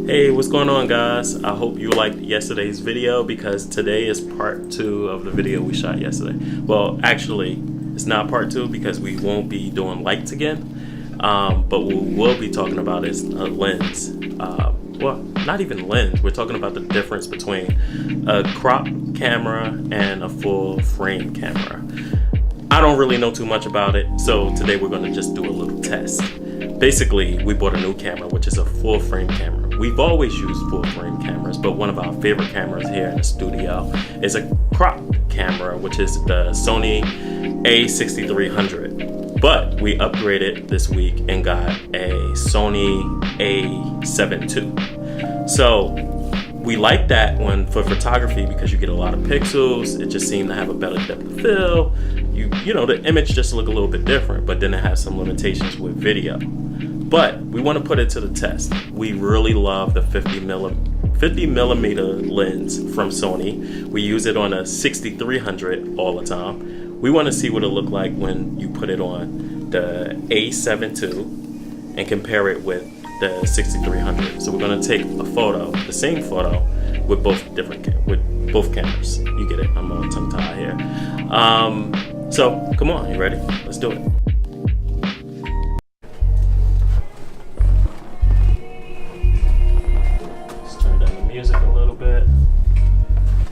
Hey, what's going on, guys? I hope you liked yesterday's video because today is part 2 of the video we shot yesterday. Well, actually, it's not part 2 because we won't be doing lights again. But what we will be talking about is a lens. Well, not even lens. We're talking about the difference between a crop camera and a full frame camera. I don't really know too much about it, so today we're going to just do a little test. Basically, we bought a new camera, which is a full frame camera. We've always used full frame cameras, but one of our favorite cameras here in the studio is a crop camera, which is the Sony A6300. But we upgraded this week and got a Sony A7 II. So we like that one for photography because you get a lot of pixels. It just seemed to have a better depth of field. You know, the image just look a little bit different, but then it has some limitations with video. But we want to put it to the test. We really love the 50 millimeter lens from Sony. We use it on a 6300 all the time. We want to see what it look like when you put it on the A7 II and compare it with the 6300. So we're going to take a photo, the same photo, with both cameras. You get it. I'm on tongue tie here. So come on, you ready? Let's do it. Music a little bit.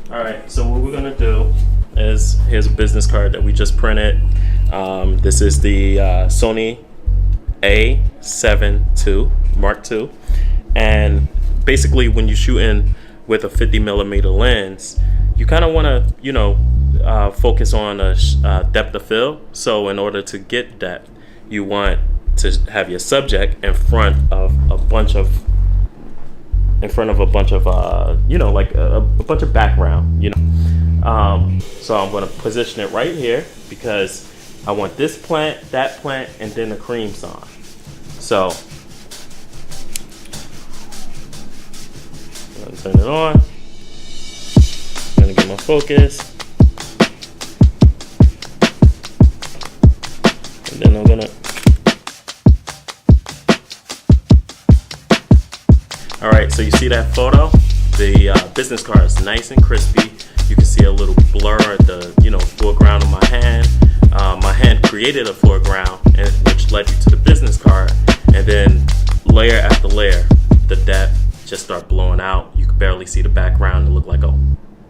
Alright, so what we're gonna do is, here's a business card that we just printed. This is the Sony A7 II Mark II, and basically when you're shooting with a 50 millimeter lens, you kind of want to focus on a depth of field. So in order to get that, you want to have your subject in front of a bunch of like a bunch of background, so I'm going to position it right here because I want this plant, that plant, and then the cream sign. So I'm going to turn it on. I'm going to get my focus, and then I'm going to. Alright, so you see that photo? The business card is nice and crispy. You can see a little blur at the foreground of my hand. My hand created a foreground, which led you to the business card. And then layer after layer, the depth just start blowing out. You can barely see the background. It looked like a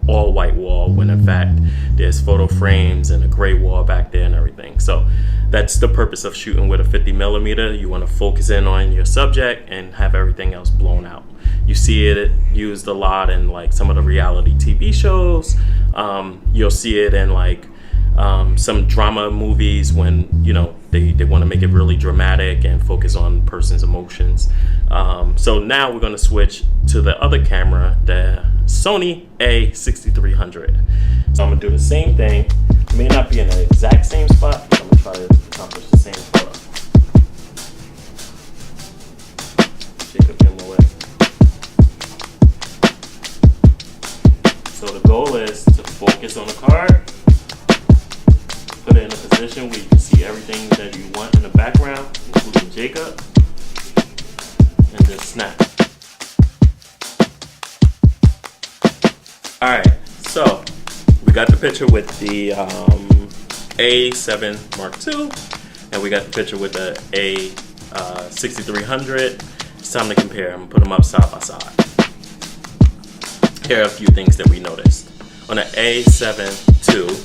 all white wall when in fact there's photo frames and a gray wall back there and everything. So that's the purpose of shooting with a 50 millimeter. You want to focus in on your subject and have everything else blown out. You see it used a lot in like some of the reality TV shows. You'll see it in like some drama movies when they want to make it really dramatic and focus on person's emotions. So now we're going to switch to the other camera, the Sony A6300. So I'm going to do the same thing. It may not be in the exact same spot, but I'm going to try to accomplish the same photo. Jacob, get in the way. So the goal is to focus on the card, put it in a position where you can see everything that you want in the background, including Jacob, and then snap. Alright, so we got the picture with the A7 Mark II, and we got the picture with the A6300. It's time to compare. I'm going to put them up side by side. Here are a few things that we noticed. On the A7 II,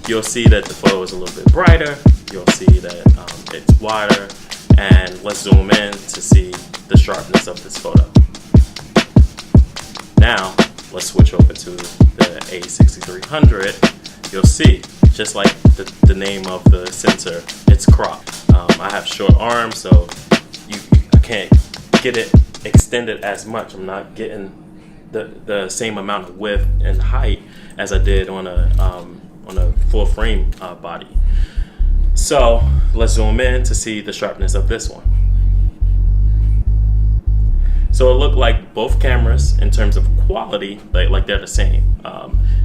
you'll see that the photo is a little bit brighter. You'll see that it's wider. And let's zoom in to see the sharpness of this photo. Now, let's switch over to the A6300. You'll see, just like the name of the sensor, it's cropped. I have short arms, so I can't get it extended as much. I'm not getting the same amount of width and height as I did on a full frame body. So let's zoom in to see the sharpness of this one. So it looked like both cameras, in terms of quality, like they're the same.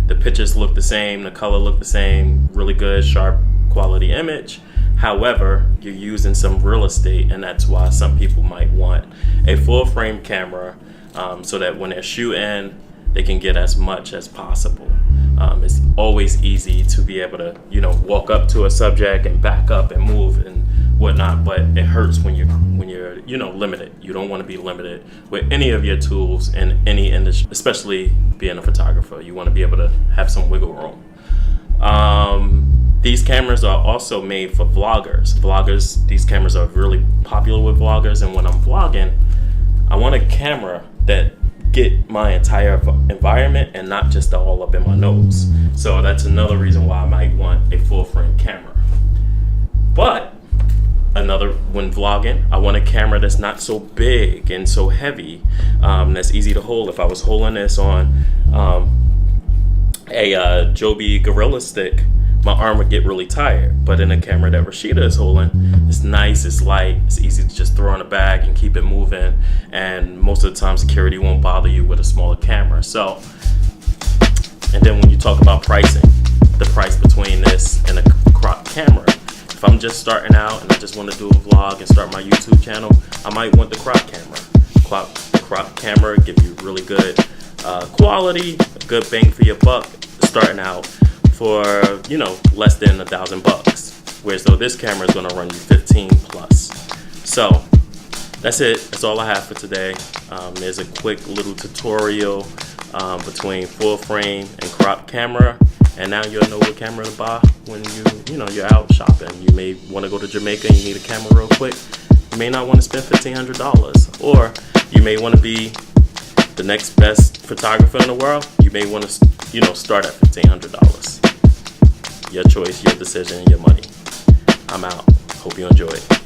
The pictures look the same, the color look the same, really good, sharp quality image. However, you're using some real estate, and that's why some people might want a full frame camera so that when they're shooting, they can get as much as possible. It's always easy to be able to, walk up to a subject and back up and move and whatnot, but it hurts when you're limited. You don't want to be limited with any of your tools in any industry, especially being a photographer. You want to be able to have some wiggle room. These cameras are also made for vloggers. These cameras are really popular with vloggers, and when I'm vlogging, I want a camera that get my entire environment and not just all up in my nose. So that's another reason why I might want a full frame camera. But when vlogging, I want a camera that's not so big and so heavy, that's easy to hold. If I was holding this on a Joby Gorilla Stick, my arm would get really tired. But in a camera that Rashida is holding, it's nice, it's light, it's easy to just throw in a bag and keep it moving. And most of the time, security won't bother you with a smaller camera. So, and then when you talk about pricing, the price between this and a crop camera. If I'm just starting out and I just want to do a vlog and start my YouTube channel, I might want the crop camera. The crop camera give you really good quality, a good bang for your buck, starting out for less than $1,000. Whereas though this camera is going to run you 15 plus. So that's it. That's all I have for today. There's a quick little tutorial between full frame and crop camera, and now you'll know what camera to buy when you're out shopping. You may want to go to Jamaica and you need a camera real quick. You may not want to spend $1,500, or you may want to be the next best photographer in the world. You may want to start at $1,500. Your choice, your decision, your money. I'm out. Hope you enjoy it.